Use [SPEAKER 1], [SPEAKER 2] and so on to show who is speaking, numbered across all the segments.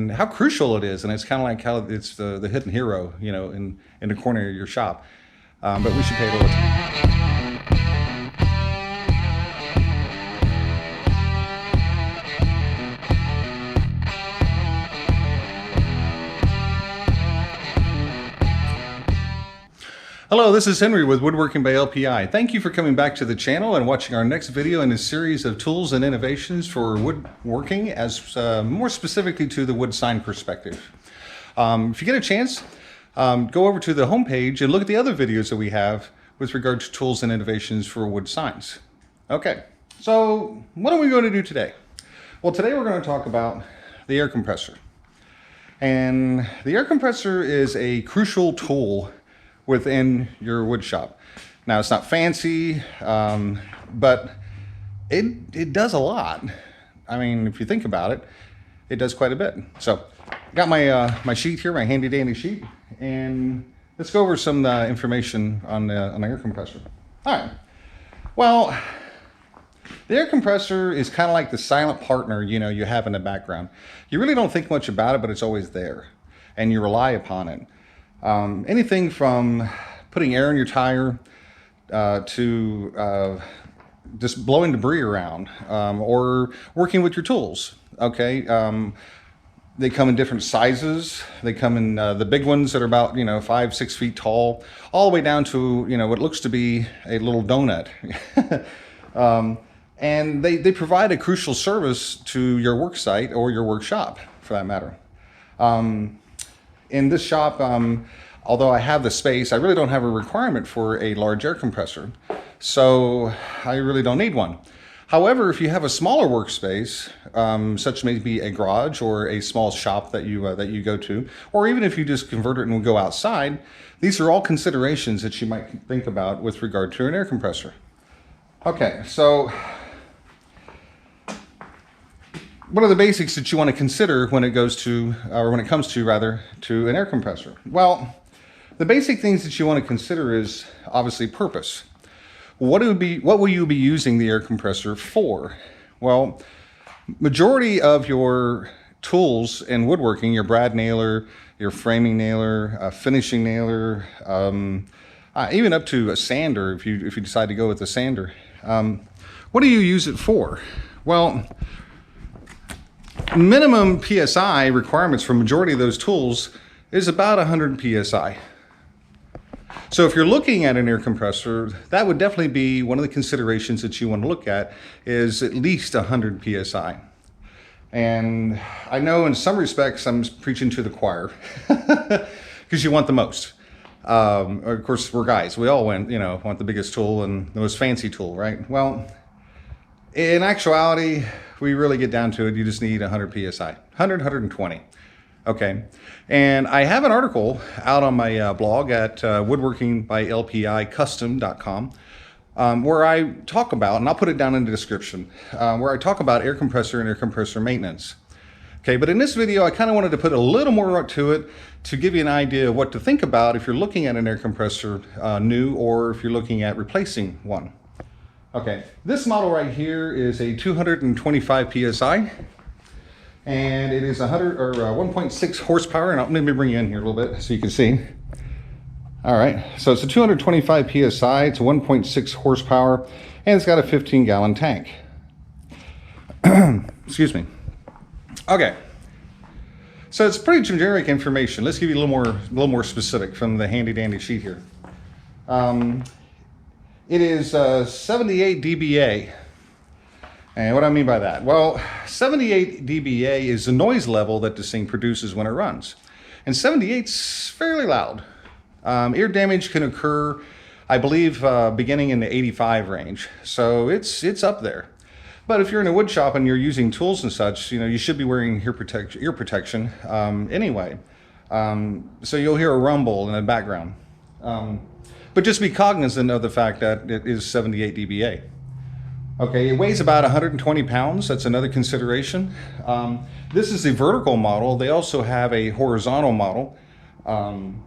[SPEAKER 1] and how crucial it is. And it's kind of like how it's the hidden hero, you know, in the corner of your shop. But we should pay it a little attention. Hello, this is Henry with Woodworking by LPI. Thank you for coming back to the channel and watching our next video in a series of tools and innovations for woodworking, as more specifically to the wood sign perspective. If you get a chance, go over to the homepage and look at the other videos that we have with regard to tools and innovations for wood signs. Okay, so what are we going to do today? Well, today we're going to talk about the air compressor. And the air compressor is a crucial tool within your wood shop. Now, it's not fancy, but it does a lot. I mean, if you think about it, it does quite a bit. So I got my sheet here, my handy dandy sheet, and let's go over some information on the air compressor. All right, well, the air compressor is kind of like the silent partner, you know, you have in the background. You really don't think much about it, but it's always there, and you rely upon it. Anything from putting air in your tire to just blowing debris around, or working with your tools. Okay, they come in different sizes. They come in the big ones that are about 5-6 feet tall, all the way down to what looks to be a little donut. And they provide a crucial service to your work site or your workshop, for that matter. In this shop, although I have the space, I really don't have a requirement for a large air compressor, so I really don't need one. However, if you have a smaller workspace, such maybe a garage or a small shop that you go to, or even if you just convert it and go outside, these are all considerations that you might think about with regard to an air compressor. Okay, so what are the basics that you want to consider when it comes to an air compressor? Well, the basic things that you want to consider is obviously purpose. What will you be using the air compressor for? Well, majority of your tools in woodworking, your brad nailer, your framing nailer, finishing nailer, even up to a sander, if you decide to go with a sander, what do you use it for? Well, minimum PSI requirements for majority of those tools is about 100 PSI. So if you're looking at an air compressor, that would definitely be one of the considerations that you want to look at, is at least 100 PSI. And I know in some respects I'm preaching to the choir because you want the most. Of course, we're guys. We all want the biggest tool and the most fancy tool, right? Well, in actuality, we really get down to it, you just need 100 PSI, 100, 120. Okay, and I have an article out on my blog at woodworkingbylpi.custom.com where I talk about, and I'll put it down in the description, where I talk about air compressor and air compressor maintenance. Okay, but in this video, I kind of wanted to put a little more to it to give you an idea of what to think about if you're looking at an air compressor new, or if you're looking at replacing one. Okay, this model right here is a 225 PSI, and it is 1.6 horsepower. And let me bring you in here a little bit so you can see. All right, so it's a 225 PSI, it's a 1.6 horsepower, and it's got a 15-gallon tank. Excuse me. Okay, so it's pretty generic information. Let's give you a little more specific from the handy-dandy sheet here. It is 78 dBA. And what I mean by that? Well, 78 dBA is the noise level that this thing produces when it runs. And 78's fairly loud. Ear damage can occur, I believe, beginning in the 85 range. So it's up there. But if you're in a wood shop and you're using tools and such, you should be wearing ear protection anyway. So you'll hear a rumble in the background. But just be cognizant of the fact that it is 78 dBA. Okay, it weighs about 120 pounds. That's another consideration. This is the vertical model. They also have a horizontal model. And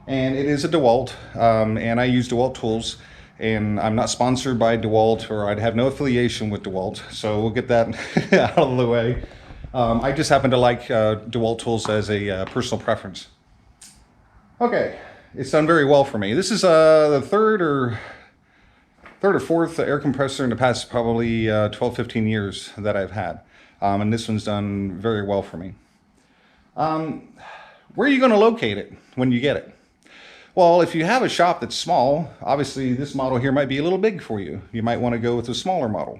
[SPEAKER 1] it is a DeWalt. And I use DeWalt tools. And I'm not sponsored by DeWalt, or I'd have no affiliation with DeWalt. So we'll get that out of the way. I just happen to like DeWalt tools as a personal preference. Okay, it's done very well for me. This is the third or fourth air compressor in the past probably 12, 15 years that I've had. And this one's done very well for me. Where are you going to locate it when you get it? Well, if you have a shop that's small, obviously this model here might be a little big for you. You might want to go with a smaller model.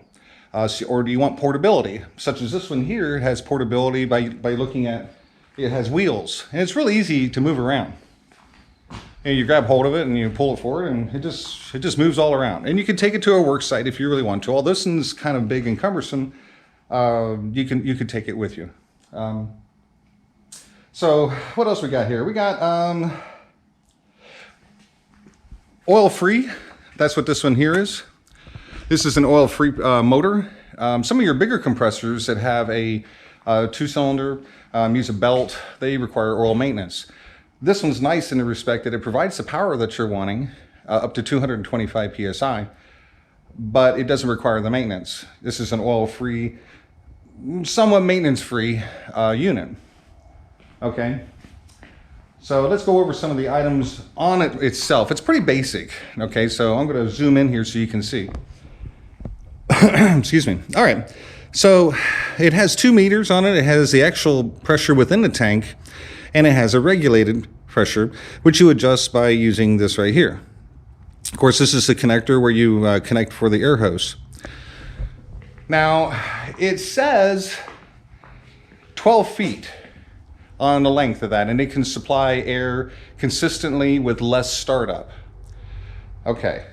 [SPEAKER 1] Or do you want portability? Such as this one here has portability by looking at, it has wheels. And it's really easy to move around. And you grab hold of it and you pull it forward and it just moves all around. And you can take it to a work site if you really want to. Although this one's kind of big and cumbersome, you could take it with you. So what else we got here? We got oil-free. That's what this one here is. This is an oil-free motor. Some of your bigger compressors that have a two-cylinder, use a belt, they require oil maintenance. This one's nice in the respect that it provides the power that you're wanting, up to 225 psi, but it doesn't require the maintenance. This is an oil-free, somewhat maintenance-free unit. Okay, so let's go over some of the items on it itself. It's pretty basic. Okay, so I'm going to zoom in here so you can see. Excuse me. All right, so it has 2 meters on it. It has the actual pressure within the tank, and it has a regulated pressure, which you adjust by using this right here. Of course, this is the connector where you connect for the air hose. Now, it says 12 feet on the length of that, and it can supply air consistently with less startup. Okay.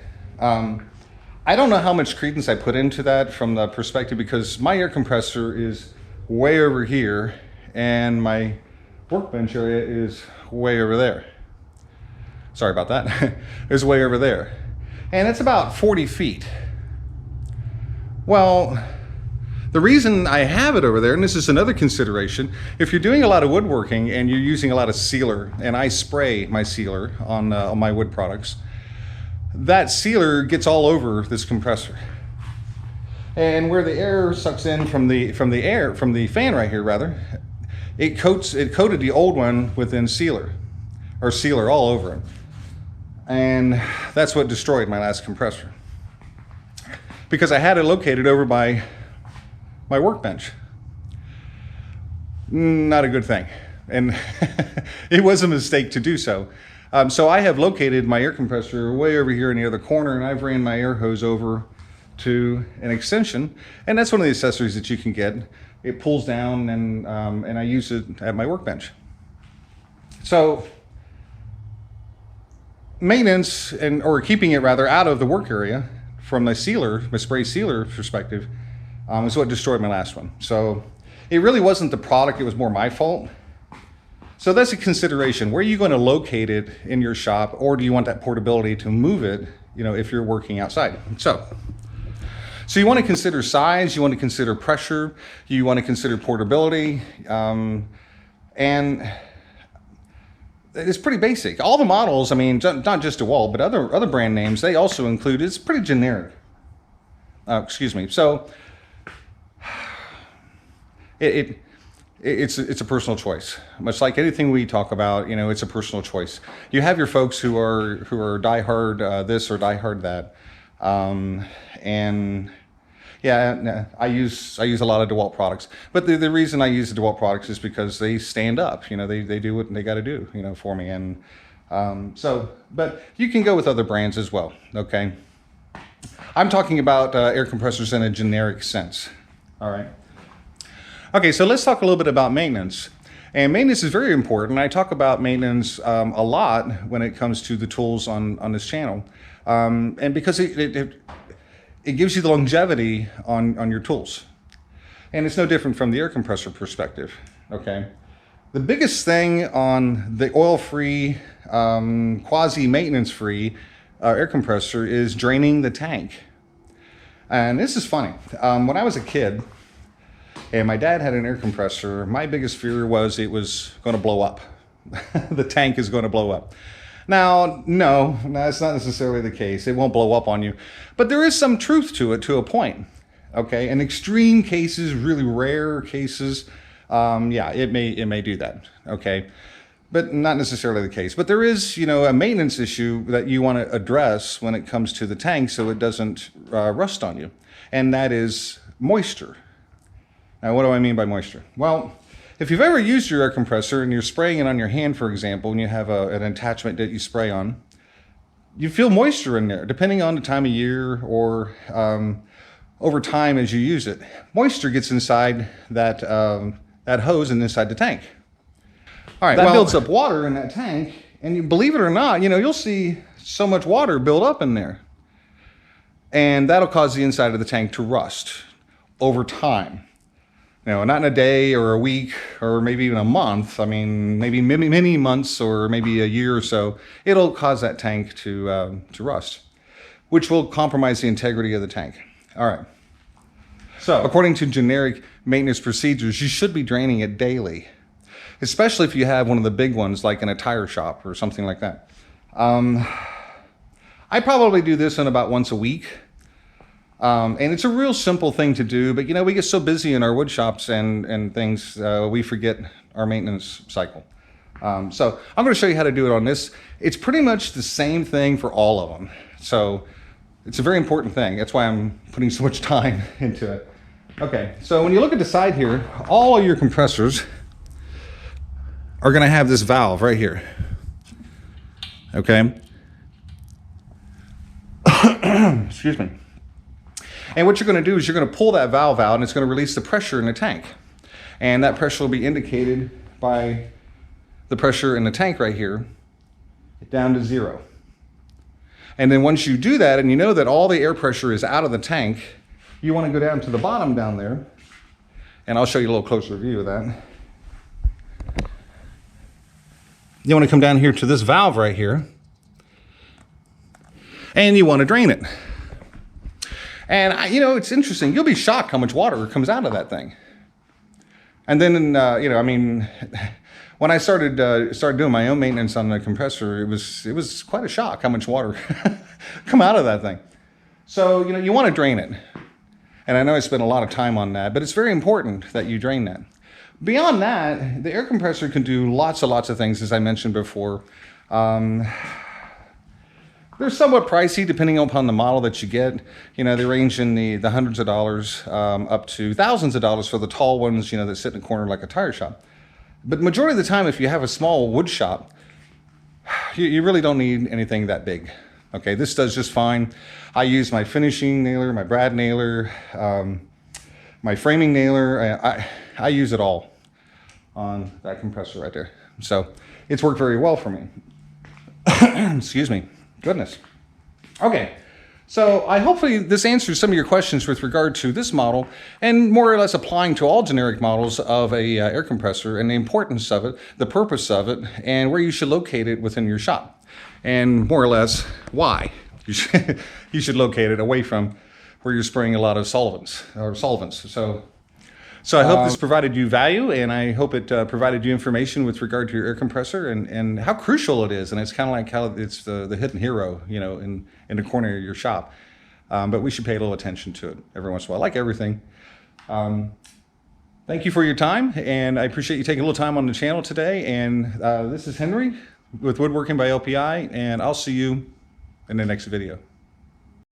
[SPEAKER 1] I don't know how much credence I put into that from the perspective, because my air compressor is way over here and my workbench area is way over there. Sorry about that. It's way over there. And it's about 40 feet. Well, the reason I have it over there, and this is another consideration, if you're doing a lot of woodworking and you're using a lot of sealer, and I spray my sealer on my wood products, that sealer gets all over this compressor. And where the air sucks in from the fan right here rather, it coated the old one within sealer all over it. And that's what destroyed my last compressor, because I had it located over by my workbench. Not a good thing. And it was a mistake to do so. So I have located my air compressor way over here in the other corner, and I've ran my air hose over to an extension, and that's one of the accessories that you can get. It pulls down, and I use it at my workbench. So maintenance, or keeping it rather out of the work area from my spray sealer perspective, is what destroyed my last one. So it really wasn't the product, it was more my fault. So that's a consideration. Where are you going to locate it in your shop, or do you want that portability to move it, if you're working outside? So you want to consider size, you want to consider pressure, you want to consider portability, and it's pretty basic. All the models, I mean, not just DeWalt, but other brand names, they also include, it's pretty generic. Excuse me. So it's a personal choice. Much like anything we talk about, it's a personal choice. You have your folks who are diehard this or diehard that, and yeah, I use a lot of DeWalt products. But the reason I use the DeWalt products is because they stand up. They do what they got to do, for me. And but you can go with other brands as well. Okay, I'm talking about air compressors in a generic sense. All right. Okay, so let's talk a little bit about maintenance. And maintenance is very important. I talk about maintenance a lot when it comes to the tools on this channel. And because it gives you the longevity on your tools. And it's no different from the air compressor perspective, okay? The biggest thing on the oil-free, quasi-maintenance-free air compressor is draining the tank. And this is funny. When I was a kid, and my dad had an air compressor, my biggest fear was it was going to blow up. The tank is going to blow up. Now, no, that's not necessarily the case. It won't blow up on you. But there is some truth to it to a point. Okay, in extreme cases, really rare cases, yeah, it may do that. Okay. But not necessarily the case. But there is, a maintenance issue that you want to address when it comes to the tank so it doesn't rust on you. And that is moisture. Now, what do I mean by moisture? Well, if you've ever used your air compressor and you're spraying it on your hand, for example, and you have an attachment that you spray on, you feel moisture in there, depending on the time of year or over time as you use it. Moisture gets inside that hose and inside the tank. All right, that builds up water in that tank, and you believe it or not, you'll see so much water build up in there. And that'll cause the inside of the tank to rust over time. Not in a day or a week or maybe even a month. I mean, maybe many months or maybe a year or so. It'll cause that tank to rust, which will compromise the integrity of the tank. All right. So, according to generic maintenance procedures, you should be draining it daily, especially if you have one of the big ones like in a tire shop or something like that. I probably do this in about once a week. And it's a real simple thing to do, but we get so busy in our wood shops and things, we forget our maintenance cycle. So I'm going to show you how to do it on this. It's pretty much the same thing for all of them. So it's a very important thing. That's why I'm putting so much time into it. Okay, so when you look at the side here, all of your compressors are going to have this valve right here. Okay. Excuse me. And what you're going to do is you're going to pull that valve out and it's going to release the pressure in the tank. And that pressure will be indicated by the pressure in the tank right here down to 0. And then once you do that and you know that all the air pressure is out of the tank, you want to go down to the bottom down there. And I'll show you a little closer view of that. You want to come down here to this valve right here. And you want to drain it. And, it's interesting. You'll be shocked how much water comes out of that thing. And then, when I started doing my own maintenance on the compressor, it was quite a shock how much water come out of that thing. So, you want to drain it. And I know I spent a lot of time on that, but it's very important that you drain that. Beyond that, the air compressor can do lots of things, as I mentioned before. They're somewhat pricey depending upon the model that you get. They range in the hundreds of dollars up to thousands of dollars for the tall ones, that sit in a corner like a tire shop. But majority of the time, if you have a small wood shop, you really don't need anything that big. Okay, this does just fine. I use my finishing nailer, my brad nailer, my framing nailer. I use it all on that compressor right there. So it's worked very well for me. Excuse me. Goodness. Okay, so hopefully this answers some of your questions with regard to this model and more or less applying to all generic models of a air compressor and the importance of it, the purpose of it, and where you should locate it within your shop. And more or less why you should locate it away from where you're spraying a lot of solvents. So I hope this provided you value, and I hope it provided you information with regard to your air compressor and how crucial it is. And it's kind of like how it's the hidden hero, in the corner of your shop. But we should pay a little attention to it every once in a while, like everything. Thank you for your time, and I appreciate you taking a little time on the channel today. And this is Henry with Woodworking by LPI, and I'll see you in the next video.